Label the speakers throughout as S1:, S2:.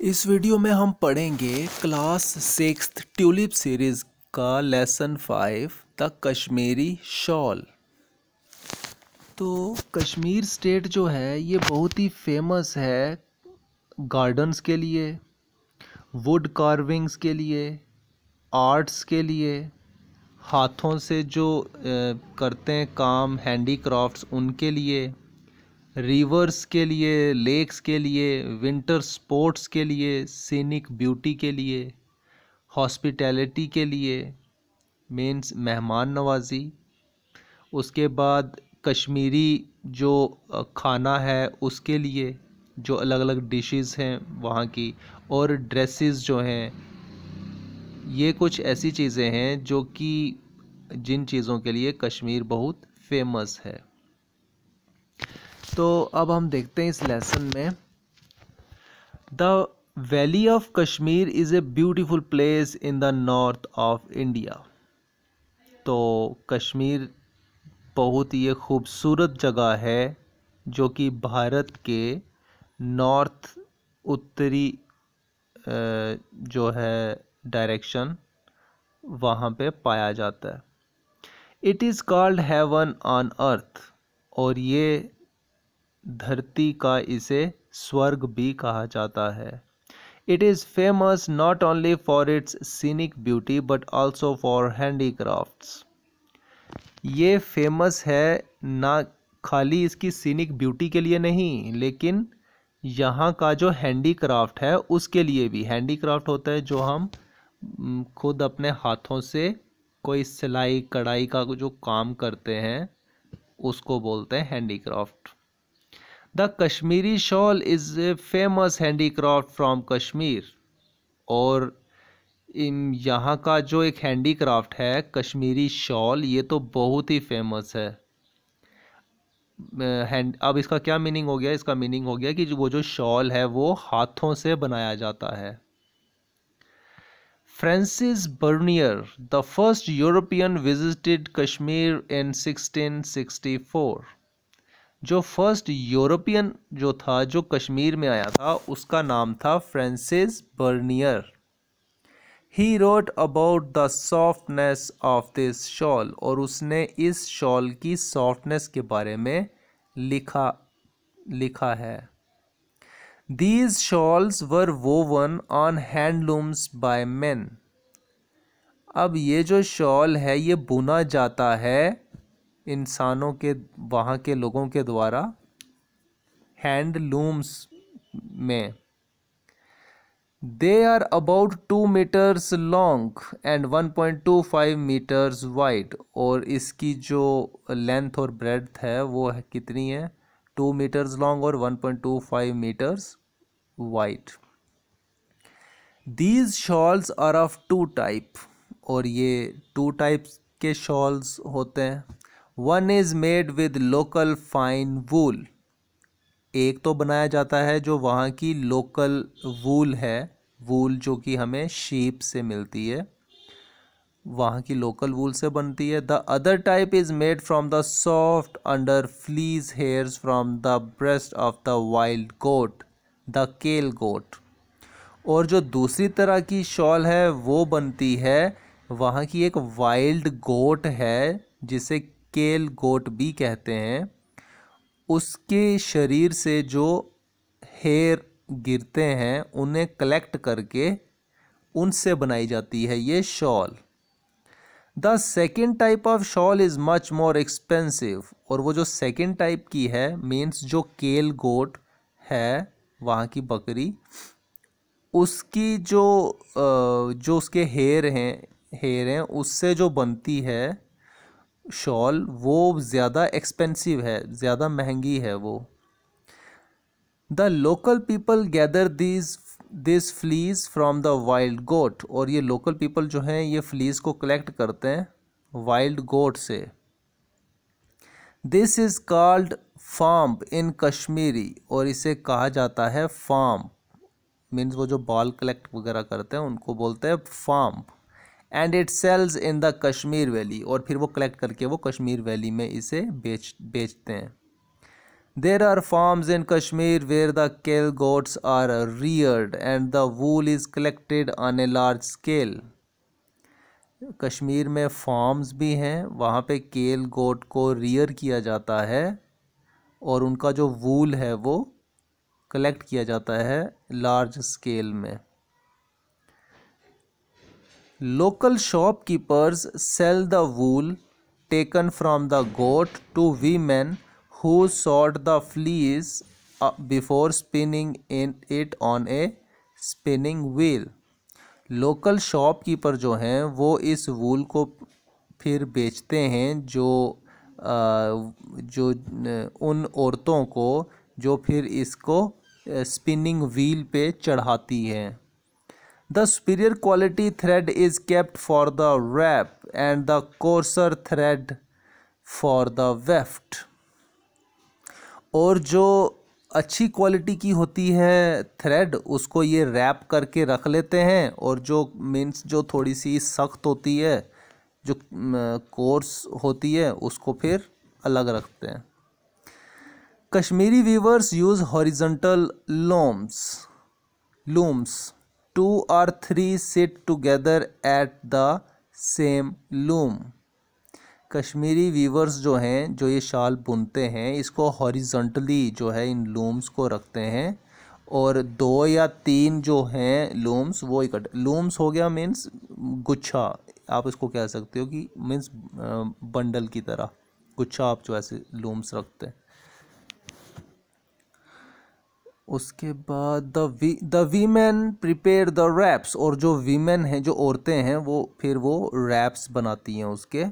S1: इस वीडियो में हम पढ़ेंगे क्लास 6th ट्यूलिप सीरीज़ का लेसन 5 द कश्मीरी शॉल। तो कश्मीर स्टेट जो है ये बहुत ही फेमस है गार्डन्स के लिए, वुड कार्विंग्स के लिए, आर्ट्स के लिए, हाथों से जो करते हैं काम हैंडीक्राफ्ट्स उनके लिए, रिवर्स के लिए, लेक्स के लिए, विंटर स्पोर्ट्स के लिए, सीनिक ब्यूटी के लिए, हॉस्पिटैलिटी के लिए मीन्स मेहमान नवाजी, उसके बाद कश्मीरी जो खाना है उसके लिए जो अलग अलग डिशेस हैं वहाँ की, और ड्रेसेस जो हैं, ये कुछ ऐसी चीज़ें हैं जो कि जिन चीज़ों के लिए कश्मीर बहुत फेमस है। तो अब हम देखते हैं इस लेसन में। The valley of Kashmir is a beautiful place in the north of India. तो कश्मीर बहुत ही खूबसूरत जगह है जो कि भारत के नॉर्थ उत्तरी जो है डायरेक्शन वहाँ पे पाया जाता है। It is called heaven on earth, और ये धरती का इसे स्वर्ग भी कहा जाता है। It is famous not only for its scenic beauty but also for handicrafts. ये फेमस है ना खाली इसकी सीनिक ब्यूटी के लिए नहीं, लेकिन यहाँ का जो हैंडीक्राफ्ट है उसके लिए भी। हैंडीक्राफ्ट होता है जो हम खुद अपने हाथों से कोई सिलाई कढ़ाई का जो काम करते हैं उसको बोलते हैं handicraft. The Kashmiri shawl is a famous handicraft from Kashmir, और यहाँ का जो एक हैंडीक्राफ्ट है कश्मीरी शॉल, ये तो बहुत ही फेमस है। अब इसका क्या मीनिंग हो गया? इसका मीनिंग हो गया कि वो जो शॉल है वो हाथों से बनाया जाता है। Francis Bernier the first European visited Kashmir in 1664। जो फर्स्ट यूरोपियन जो था जो कश्मीर में आया था उसका नाम था Francis Bernier. He wrote about the softness of this shawl, और उसने इस शॉल की सॉफ्टनेस के बारे में लिखा है। These shawls were woven on handlooms by men। अब ये जो शॉल है ये बुना जाता है इंसानों के, वहाँ के लोगों के द्वारा हैंडलूम्स में। They are about 2 meters long and 1.25 meters wide, और इसकी जो लेंथ और ब्रेड्थ है वो कितनी है? 2 meters long और 1.25 meters wide। These shawls are of 2 type, और ये 2 types के shawls होते हैं। One is made with local fine wool। एक तो बनाया जाता है जो वहाँ की लोकल वूल है, वूल जो कि हमें शीप से मिलती है, वहाँ की लोकल वूल से बनती है। The other type is made from the soft under fleece hairs from the breast of the wild goat, the kel goat. और जो दूसरी तरह की शॉल है वो बनती है वहाँ की एक वाइल्ड गोट है जिसे केल गोट भी कहते हैं, उसके शरीर से जो हेयर गिरते हैं उन्हें कलेक्ट करके उनसे बनाई जाती है ये shawl. The second type of shawl is much more expensive, और वो जो सेकेंड टाइप की है मीन्स जो केल गोट है वहाँ की बकरी, उसकी जो उसके हेयर हैं उससे जो बनती है शॉल वो ज़्यादा एक्सपेंसिव है, ज़्यादा महंगी है वो। The local people gather this fleece from the wild goat, और ये लोकल पीपल जो हैं ये फ्लीज को कलेक्ट करते हैं वाइल्ड गोट से। This is called farm in Kashmiri, और इसे कहा जाता है फार्म, मीन्स वो जो बाल कलेक्ट वगैरह करते हैं उनको बोलते हैं फार्म। And it sells in the Kashmir valley, और फिर वो कलेक्ट करके वो कश्मीर वैली में इसे बेचते हैं। There are farms in Kashmir where the Kel goats are reared and the wool is collected on a large scale. Kashmir में फार्म्स भी हैं, वहाँ पे केल गोट को रियर किया जाता है और उनका जो वूल है वो कलेक्ट किया जाता है लार्ज स्केल में. Local shopkeepers sell the wool taken from the goat to women who sort the fleece before spinning it on a spinning wheel. Local shopkeeper जो हैं वो इस वूल को फिर बेचते हैं जो उन औरतों को जो फिर इसको स्पिनिंग व्हील पे चढ़ाती हैं. The superior quality thread is kept for the wrap and the coarser thread for the weft. और जो अच्छी क्वालिटी की होती है थ्रेड उसको ये रैप करके रख लेते हैं और जो मीन्स जो थोड़ी सी सख्त होती है जो कोर्स होती है उसको फिर अलग रखते हैं. Kashmiri weavers use horizontal looms. 2 or 3 sit together at the same loom. Kashmiri weavers जो हैं जो ये शाल बुनते हैं इसको हॉरिजॉन्टली जो है इन लूम्स को रखते हैं और 2 या 3 जो हैं लूम्स वो इकट्ठे. लूम्स हो गया मीन्स गुच्छा, आप इसको कह सकते हो कि मीन्स बंडल की तरह गुच्छा आप जो ऐसे लूम्स रखते हैं. उसके बाद the women prepare the warps. और जो वीमेन हैं जो औरतें हैं वो फिर वो रैप्स बनाती हैं उसके.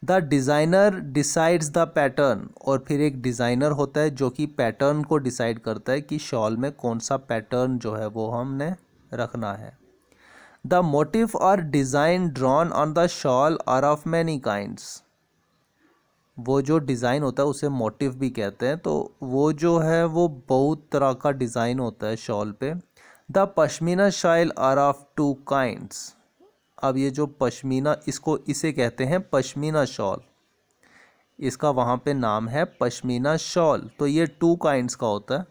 S1: The designer decides the pattern. और फिर एक डिज़ाइनर होता है जो कि पैटर्न को डिसाइड करता है कि शॉल में कौन सा पैटर्न जो है वो हमने रखना है. द मोटिव और design drawn on the shawl are of many kinds. वो जो डिज़ाइन होता है उसे मोटिव भी कहते हैं. तो वो जो है वो बहुत तरह का डिज़ाइन होता है शॉल पे. The pashmina shawl are of 2 kinds. अब ये जो पश्मीना इसे कहते हैं पश्मीना शॉल, इसका वहाँ पे नाम है पश्मीना शॉल. तो ये 2 काइंड्स का होता है.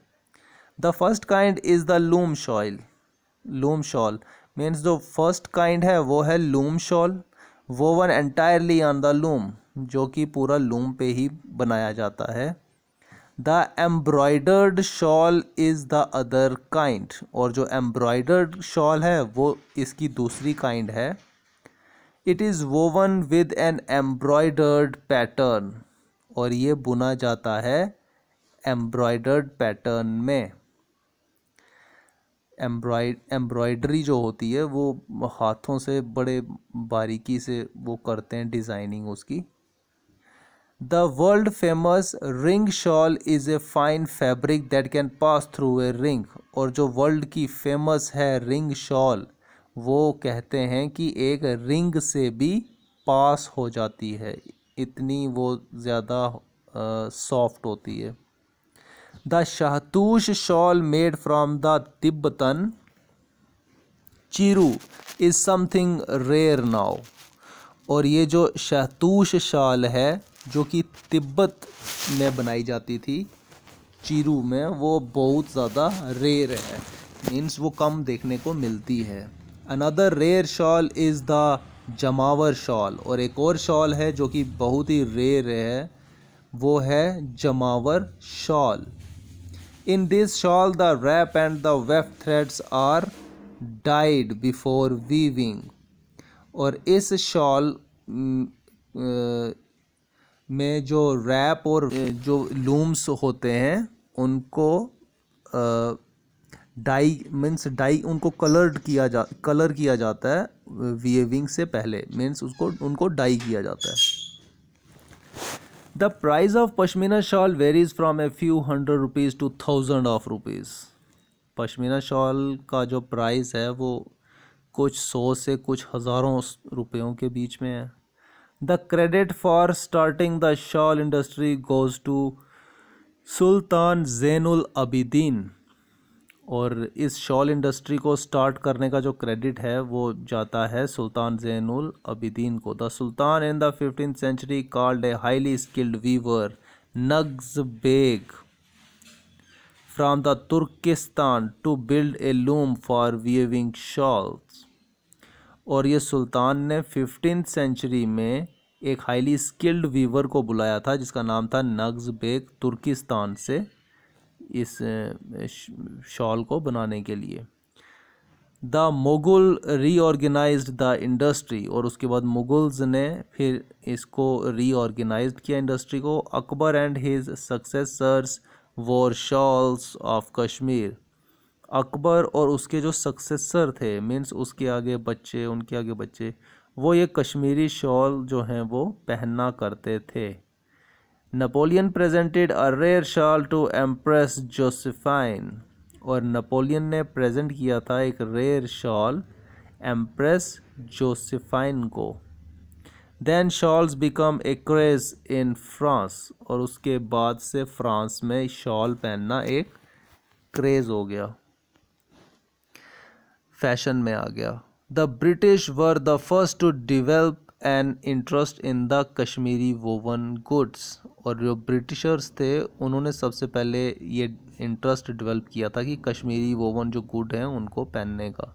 S1: The first kind is the loom shawl means जो फर्स्ट काइंड है वो है loom shawl, woven entirely on the loom, जो कि पूरा लूम पे ही बनाया जाता है. The embroidered shawl is the other kind. और जो एम्ब्रॉयडर्ड शॉल है वो इसकी दूसरी काइंड है. It is woven with an embroidered pattern. और ये बुना जाता है एम्ब्रॉयडर्ड पैटर्न में. एम्ब्रॉयडरी जो होती है वो हाथों से बड़े बारीकी से वो करते हैं डिज़ाइनिंग उसकी. The world famous ring shawl is a fine fabric that can pass through a ring. और जो वर्ल्ड की फेमस है रिंग शॉल वो कहते हैं कि एक रिंग से भी पास हो जाती है, इतनी वो ज़्यादा सॉफ्ट होती है. The shahtoosh shawl made from the Tibetan chiru is something rare now. और ये जो शाहतूश शॉल है जो कि तिब्बत में बनाई जाती थी चिरू में, वो बहुत ज़्यादा रेयर है, मीन्स वो कम देखने को मिलती है. Another rare shawl is the jamawar shawl. और एक और शॉल है जो कि बहुत ही रेयर है, वो है jamawar shawl. In this shawl, the wrap and the weft threads are dyed before weaving. और इस शॉल में जो रैप और जो लूम्स होते हैं उनको डाई उनको कलर किया जाता है वीविंग से पहले, मीन्स उनको डाई किया जाता है. The price of pashmina shawl varies from a few hundred rupees to thousands of rupees. Pashmina shawl का जो प्राइस है वो कुछ 100 से कुछ हज़ारों रुपयों के बीच में है. The credit for starting the shawl industry goes to Sultan Zainul Abidin. और इस शॉल इंडस्ट्री को स्टार्ट करने का जो क्रेडिट है वो जाता है सुल्तान ज़ैनुल अबिदीन को. The sultan in the 15th century called a highly skilled weaver Naghz Beg from the Turkistan to build a loom for weaving shawls. और ये सुल्तान ने 15th सेंचुरी में एक हाईली स्किल्ड वीवर को बुलाया था जिसका नाम था नग्ज बेग, तुर्किस्तान से, इस शॉल को बनाने के लिए। द मुगल रीऑर्गेनाइज्ड द इंडस्ट्री, और उसके बाद मुगल्स ने फिर इसको रीऑर्गेनाइज्ड किया इंडस्ट्री को। अकबर एंड हिज सक्सेसर्स वोर शॉल्स ऑफ कश्मीर। अकबर और उसके जो सक्सेसर थे, मीन्स उसके आगे बच्चे, उनके आगे बच्चे, वो ये कश्मीरी शॉल जो हैं वो पहनना करते थे। Napoleon presented a rare shawl to empress Josephine, और नेपोलियन ने प्रेजेंट किया था एक रेयर शॉल एम्प्रेस जोसेफाइन को। Then shawls become a craze in France, और उसके बाद से फ्रांस में शॉल पहनना एक क्रेज हो गया, फैशन में आ गया। The British were the first to develop an interest in the Kashmiri woven goods, और जो ब्रिटिशर्स थे उन्होंने सबसे पहले ये इंटरेस्ट डेवलप किया था कि कश्मीरी वोवन जो गुड हैं उनको पहनने का।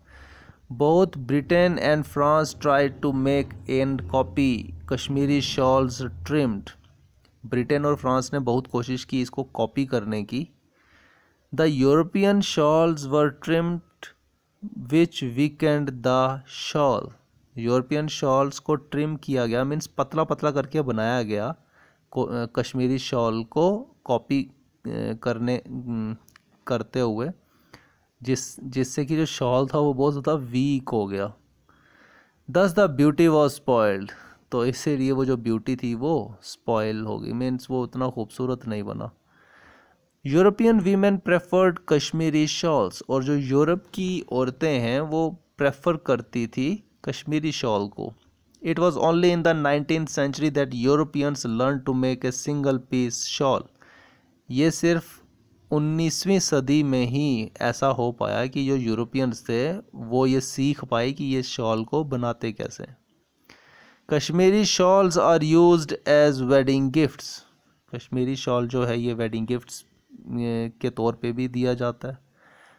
S1: Both Britain and France tried to make and copy Kashmiri shawls trimmed. Britain और फ्रांस ने बहुत कोशिश की इसको कॉपी करने की। The European shawls were trimmed which weakened the shawl. European shawls को ट्रिम किया गया, मीन्स पतला पतला करके बनाया गया कश्मीरी शॉल को कॉपी करते हुए, जिससे कि जो शॉल था वो बहुत ज़्यादा वीक हो गया। दस द ब्यूटी वॉज स्पॉइल्ड, तो इसीलिए वो जो ब्यूटी थी वो स्पॉइल हो गई, मीन्स वो उतना खूबसूरत नहीं बना। European women preferred Kashmiri shawls, और जो यूरोप की औरतें हैं वो प्रेफर करती थी कश्मीरी शॉल को। It was only in the 19th century that Europeans learn to make a single piece shawl. ये सिर्फ 19वीं सदी में ही ऐसा हो पाया कि जो यूरोपियंस थे वो ये सीख पाए कि ये शॉल को बनाते कैसे। Kashmiri shawls are used as wedding gifts. Kashmiri shawl जो है ये वेडिंग गिफ्ट्स के तौर पे भी दिया जाता है।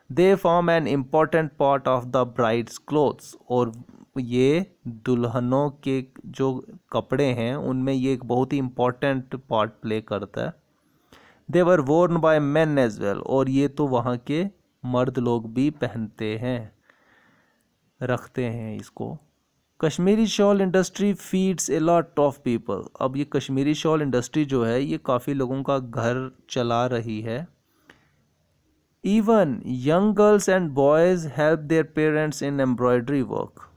S1: They form an important part of the brides clothes, और ये दुल्हनों के जो कपड़े हैं उनमें ये एक बहुत ही इम्पॉर्टेंट पार्ट प्ले करता है। They were worn by men as well, और ये तो वहाँ के मर्द लोग भी पहनते हैं, रखते हैं इसको। Kashmiri shawl industry feeds a lot of people. अब ये कश्मीरी शॉल इंडस्ट्री जो है ये काफ़ी लोगों का घर चला रही है। Even young girls and boys help their parents in embroidery work.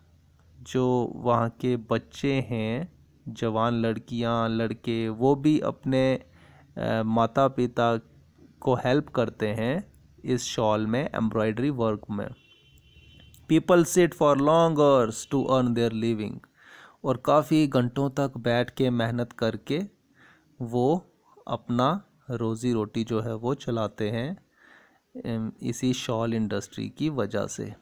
S1: जो वहाँ के बच्चे हैं, जवान लड़कियाँ लड़के, वो भी अपने माता पिता को हेल्प करते हैं इस शॉल में, एम्ब्रॉयडरी वर्क में। People sit for long hours to earn their living, और काफ़ी घंटों तक बैठ के मेहनत करके वो अपना रोज़ी रोटी जो है वो चलाते हैं इसी शॉल इंडस्ट्री की वजह से।